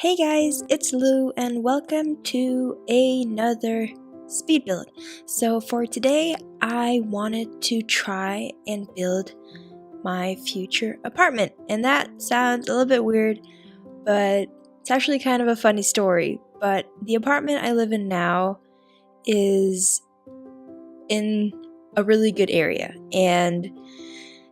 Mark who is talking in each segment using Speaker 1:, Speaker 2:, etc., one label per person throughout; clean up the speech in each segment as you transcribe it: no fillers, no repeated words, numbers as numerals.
Speaker 1: Hey guys, it's Lou and welcome to another speed build. So for today, I wanted to try and build my future apartment. And that sounds a little bit weird, but it's actually kind of a funny story. But the apartment I live in now is in a really good area and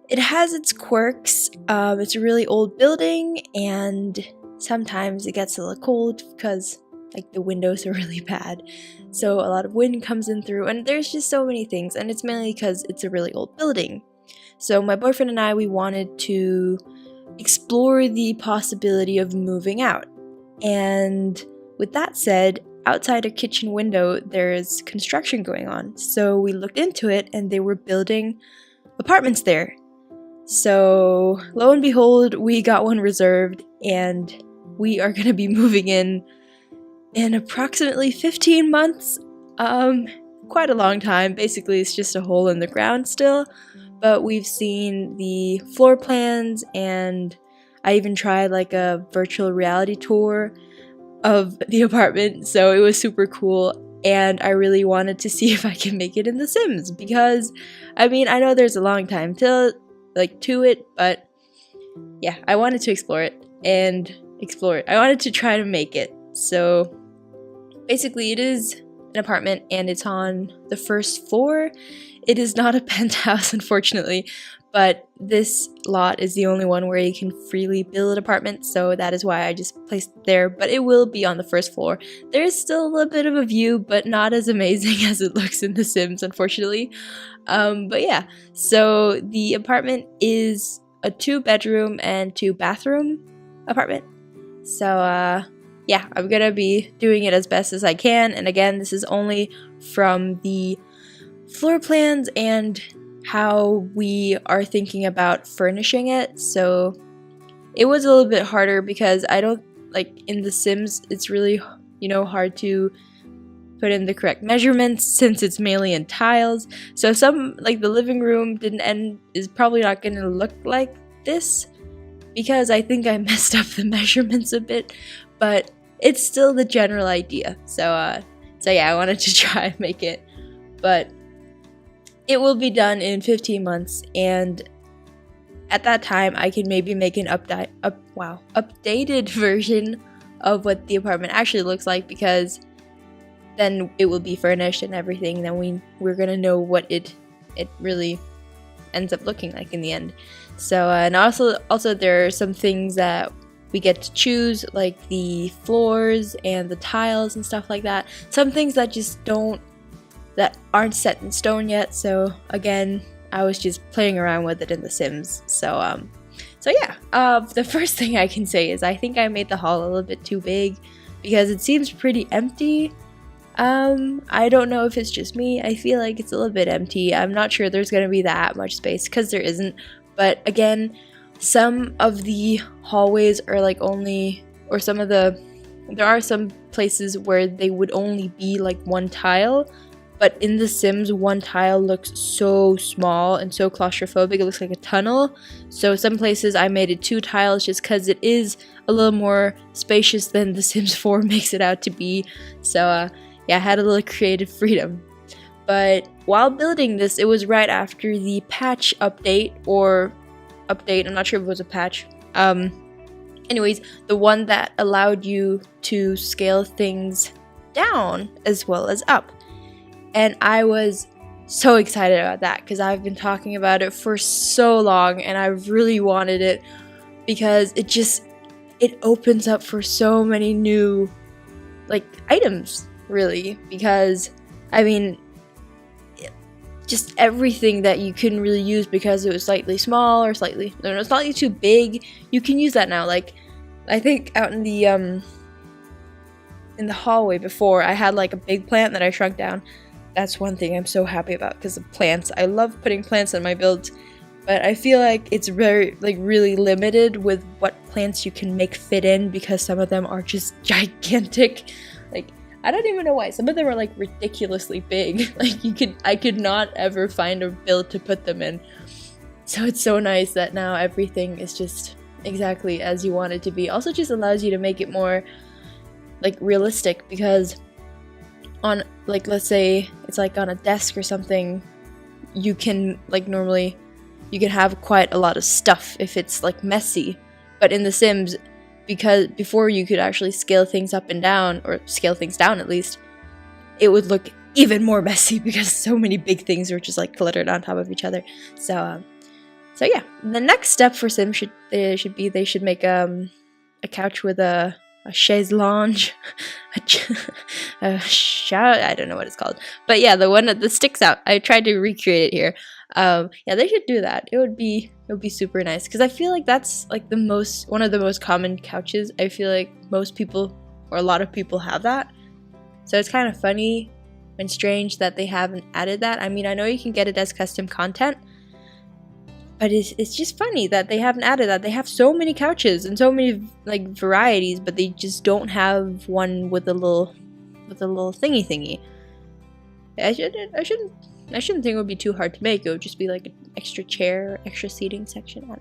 Speaker 1: it has its quirks. It's a really old building and sometimes it gets a little cold because like the windows are really bad, so a lot of wind comes in through, and there's just so many things, and it's mainly because it's a really old building. So my boyfriend and I, we wanted to explore the possibility of moving out. And with that said, outside our kitchen window there's construction going on, so we looked into it and they were building apartments there. So lo and behold, we got one reserved and we are going to be moving in approximately 15 months. Quite a long time. Basically, it's just a hole in the ground still, but we've seen the floor plans and I even tried like a virtual reality tour of the apartment, so it was super cool. And I really wanted to see if I can make it in The Sims because, I mean, I know there's a long time to it, but yeah, I wanted to explore it. I wanted to try to make it. So basically, it is an apartment and it's on the first floor. It is not a penthouse, unfortunately, but this lot is the only one where you can freely build apartments, so that is why I just placed it there, but it will be on the first floor. There is still a little bit of a view, but not as amazing as it looks in The Sims, unfortunately. But yeah, so the apartment is a 2-bedroom and 2-bathroom apartment. So yeah, I'm gonna be doing it as best as I can, and again, this is only from the floor plans and how we are thinking about furnishing it. So it was a little bit harder because I don't like in The Sims, it's really, hard to put in the correct measurements since it's mainly in tiles. So some, like the living room is probably not going to look like this because I think I messed up the measurements a bit, but it's still the general idea. So yeah, I wanted to try and make it, but it will be done in 15 months, and at that time I can maybe make an updated version of what the apartment actually looks like, because then it will be furnished and everything. Then we're gonna know what it really ends up looking like in the end. So and also there are some things that we get to choose, like the floors and the tiles and stuff like that. Some things that aren't set in stone yet. So again, I was just playing around with it in The Sims. So yeah, the first thing I can say is I think I made the hall a little bit too big because it seems pretty empty. I don't know if it's just me. I feel like it's a little bit empty. I'm not sure there's gonna be that much space because there isn't. But again, some of the hallways are like there are some places where they would only be like one tile. But in The Sims, one tile looks so small and so claustrophobic, it looks like a tunnel. So some places I made it 2 tiles just because it is a little more spacious than The Sims 4 makes it out to be. So yeah, I had a little creative freedom. But while building this, it was right after the patch update, I'm not sure if it was a patch. Anyways, the one that allowed you to scale things down as well as up. And I was so excited about that because I've been talking about it for so long and I really wanted it because it opens up for so many new items, really, because I mean just everything that you couldn't really use because it was slightly small or slightly too big, you can use that now. Like I think out in the hallway before, I had like a big plant that I shrunk down. That's one thing I'm so happy about because of plants. I love putting plants in my builds, but I feel like it's very really limited with what plants you can make fit in because some of them are just gigantic. I don't even know why. Some of them are ridiculously big. I could not ever find a build to put them in. So it's so nice that now everything is just exactly as you want it to be. Also just allows you to make it more like realistic, because on, like, let's say it's like on a desk or something, you can, like, normally you can have quite a lot of stuff if it's like messy, but in The Sims, because before you could actually scale things up and down, or scale things down at least, it would look even more messy because so many big things were just like cluttered on top of each other. So yeah, the next step for Sims should be they should make a couch with a chaise lounge, a shout, I don't know what it's called, but yeah, the one that sticks out. I tried to recreate it here. Yeah, they should do that. It would be super nice, because I feel like that's like one of the most common couches. I feel like most people, or a lot of people, have that. So it's kind of funny and strange that they haven't added that. I mean, I know you can get it as custom content, but it's just funny that they haven't added that. They have so many couches and so many like varieties, but they just don't have one with a little thingy. I shouldn't think it would be too hard to make. It would just be like an extra chair, extra seating section.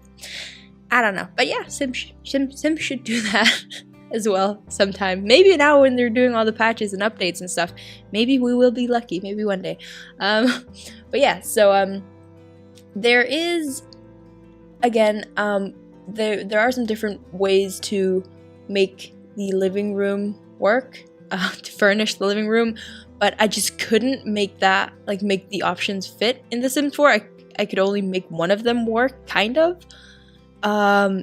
Speaker 1: I don't know, but yeah, Sims should do that as well sometime. Maybe now when they're doing all the patches and updates and stuff, maybe we will be lucky. Maybe one day. But yeah, so there is, again, there are some different ways to make the living room work, to furnish the living room, but I just couldn't make the options fit in The Sims 4. I could only make one of them work, kind of.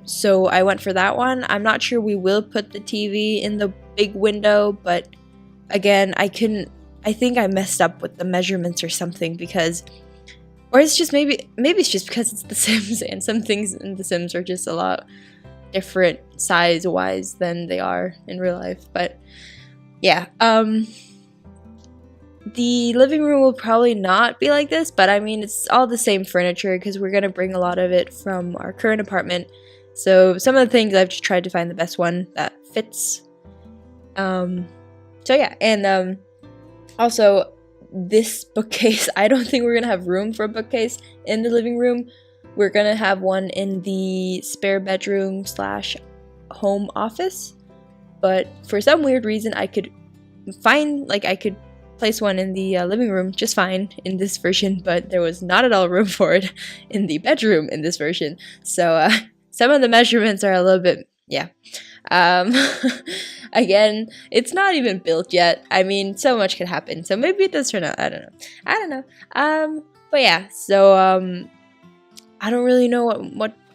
Speaker 1: So I went for that one. I'm not sure we will put the TV in the big window, but again, I think I messed up with the measurements or something, because, or it's just maybe it's just because it's The Sims, and some things in The Sims are just a lot different size-wise than they are in real life. But yeah, the living room will probably not be like this, but I mean, it's all the same furniture because we're gonna bring a lot of it from our current apartment. So some of the things, I've just tried to find the best one that fits. So yeah, and also, this bookcase, I don't think we're gonna have room for a bookcase in the living room. We're gonna have one in the spare bedroom / home office, but for some weird reason I could place one in the living room just fine in this version, but there was not at all room for it in the bedroom in this version. So some of the measurements are a little bit, yeah. Again, it's not even built yet. I mean, so much could happen. So maybe it does turn out. I don't know. But yeah, so I don't really know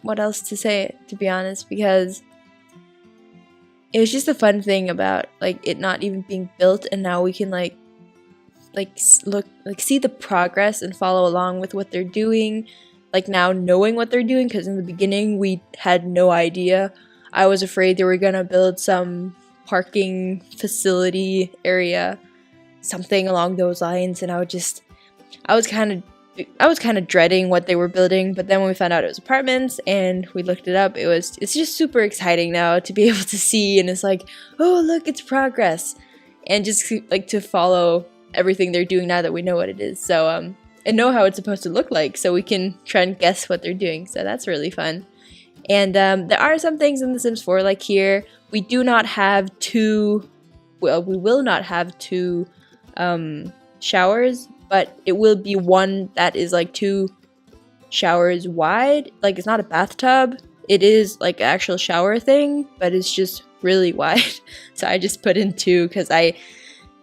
Speaker 1: what else to say, to be honest, because it was just a fun thing about like it not even being built, and now we can like see the progress and follow along with what they're doing, like now knowing what they're doing, because in the beginning we had no idea. I was afraid they were gonna build some parking facility area, something along those lines, and I was kind of dreading what they were building. But then when we found out it was apartments and we looked it up, it's just super exciting now to be able to see, and it's like, oh look, it's progress, and just like to follow everything they're doing now that we know what it is. So and know how it's supposed to look like, so we can try and guess what they're doing. So that's really fun. And there are some things in The Sims 4, like here, we will not have two showers, but it will be one that is like 2 showers wide. Like, it's not a bathtub, it is like an actual shower thing, but it's just really wide. So I just put in 2 because I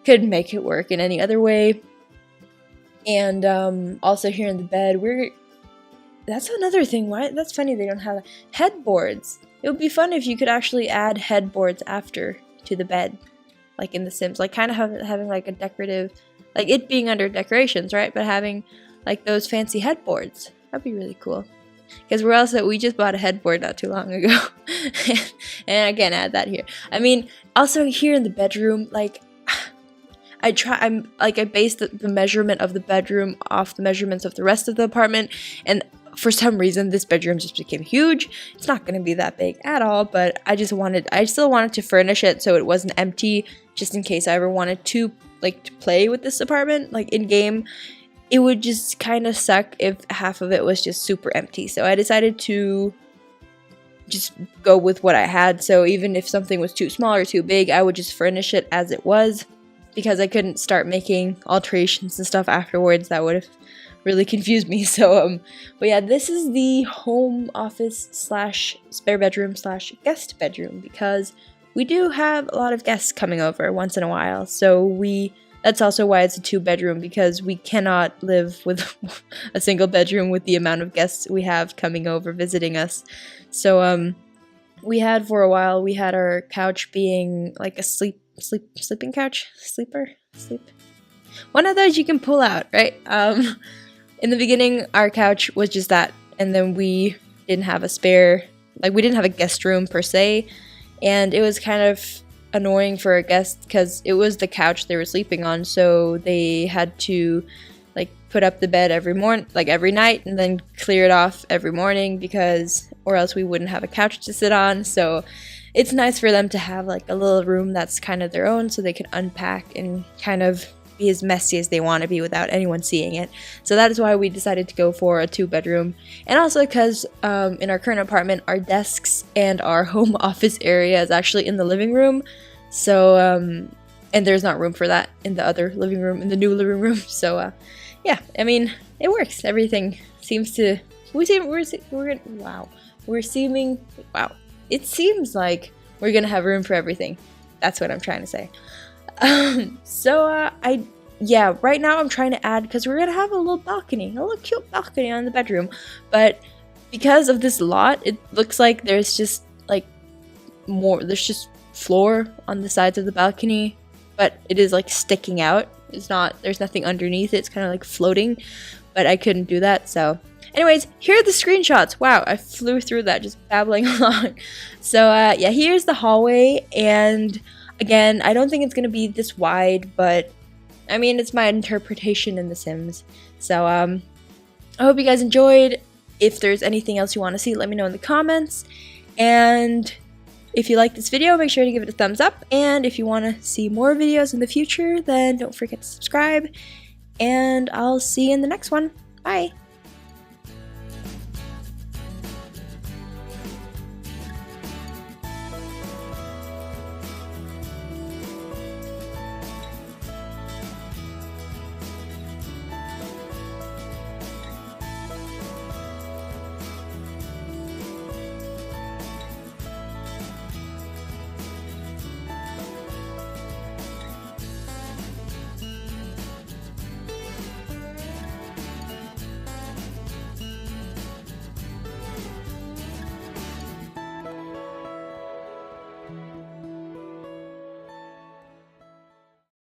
Speaker 1: couldn't make it work in any other way. And also here in the bed, that's another thing. Why? That's funny they don't have headboards. It would be fun if you could actually add headboards after to the bed, like in The Sims. Like kind of having like a decorative, like it being under decorations, right? But having like those fancy headboards. That'd be really cool. Because we just bought a headboard not too long ago. And I can't add that here. I mean, also here in the bedroom, like I based the measurement of the bedroom off the measurements of the rest of the apartment, and for some reason this bedroom just became huge. It's not going to be that big at all, but I still wanted to furnish it so it wasn't empty, just in case I ever wanted to play with this apartment like in game. It would just kind of suck if half of it was just super empty. So I decided to just go with what I had. So even if something was too small or too big, I would just furnish it as it was, because I couldn't start making alterations and stuff afterwards. That would have really confused me. So but yeah, this is the home office slash spare bedroom slash guest bedroom, because we do have a lot of guests coming over once in a while. So that's also why it's a 2-bedroom, because we cannot live with a single bedroom with the amount of guests we have coming over visiting us. So we had for a while, we had our couch being like a sleeping couch, sleep, one of those you can pull out, right? In the beginning, our couch was just that, and then we didn't have a spare, like we didn't have a guest room per se, and it was kind of annoying for a guest because it was the couch they were sleeping on, so they had to like put up the bed every night, and then clear it off every morning, or else we wouldn't have a couch to sit on. So it's nice for them to have like a little room that's kind of their own, so they can unpack and kind of be as messy as they want to be without anyone seeing it. So that is why we decided to go for a 2-bedroom, and also because in our current apartment, our desks and our home office area is actually in the living room. So and there's not room for that in the other living room, in the new living room. So yeah, I mean, it works. Everything seems to it seems like we're gonna have room for everything. That's what I'm trying to say. Right now I'm trying to add, because we're gonna have a little cute balcony on the bedroom, but because of this lot, it looks like there's just floor on the sides of the balcony, but it is like sticking out. There's nothing underneath it. It's kind of like floating, but I couldn't do that. So anyways, here are the screenshots. Wow, I flew through that just babbling along. So yeah, here's the hallway, and again, I don't think it's gonna be this wide, but I mean, it's my interpretation in The Sims. So I hope you guys enjoyed. If there's anything else you want to see, let me know in the comments. And if you like this video, make sure to give it a thumbs up. And if you want to see more videos in the future, then don't forget to subscribe. And I'll see you in the next one. Bye!